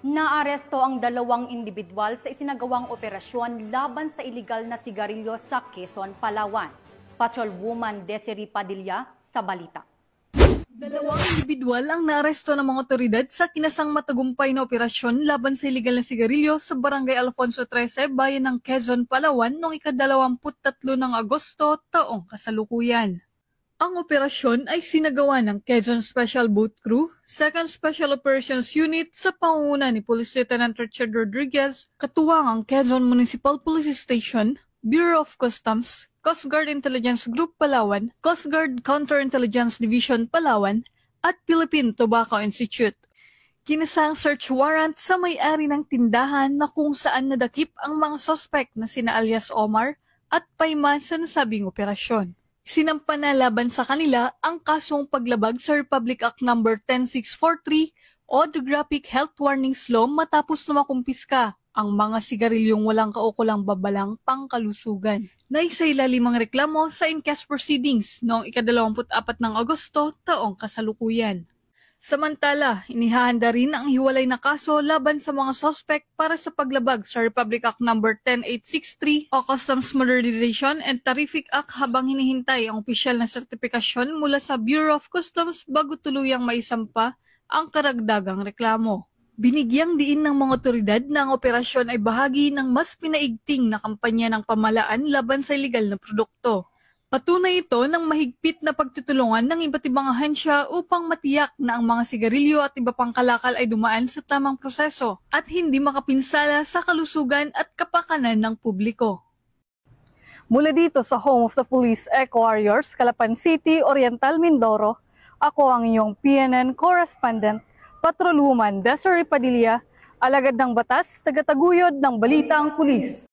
Naaresto ang dalawang individual sa isinagawang operasyon laban sa iligal na sigarilyo sa Quezon, Palawan. Patrolwoman Desiree Padilla sa balita. Dalawang individual ang naaresto ng mga otoridad sa kinasang matagumpay na operasyon laban sa iligal na sigarilyo sa Barangay Alfonso 13, bayan ng Quezon, Palawan noong ika-23 ng Agosto taong kasalukuyan. Ang operasyon ay sinagawa ng Quezon Special Boat Crew, 2nd Special Operations Unit sa pangunguna ni Police Lieutenant Richard Rodriguez, katuwang ang Quezon Municipal Police Station, Bureau of Customs, Coast Guard Intelligence Group Palawan, Coast Guard Counterintelligence Division Palawan, at Philippine Tobacco Institute. Kinasang search warrant sa may-ari ng tindahan na kung saan nadakip ang mga suspect na sina alias Omar at Payman sa nasabing operasyon. Sinampa na laban sa kanila ang kasong paglabag sa Republic Act No. 10643 o The Graphic Health Warnings Law matapos na makumpiska ang mga sigarilyong walang kaukulang babalang pangkalusugan. Naisailalim ang reklamo sa in-case proceedings noong ika-24 ng Agosto taong kasalukuyan. Samantala, inihahanda rin ang hiwalay na kaso laban sa mga suspect para sa paglabag sa Republic Act No. 10863 o Customs Modernization and Tarific Act habang hinihintay ang opisyal na sertipikasyon mula sa Bureau of Customs bago tuluyang maisampa ang karagdagang reklamo. Binigyang diin ng mga otoridad na ang operasyon ay bahagi ng mas pinaigting na kampanya ng pamahalaan laban sa ilegal na produkto. Patunay ito ng mahigpit na pagtutulungan ng iba't ibang ahensya upang matiyak na ang mga sigarilyo at iba pang kalakal ay dumaan sa tamang proseso at hindi makapinsala sa kalusugan at kapakanan ng publiko. Mula dito sa Home of the Police Eco Warriors, Calapan City, Oriental Mindoro, ako ang iyong PNN correspondent, Patrolwoman Desiree Padilla, alagad ng batas, tagataguyod ng Balitang Pulis.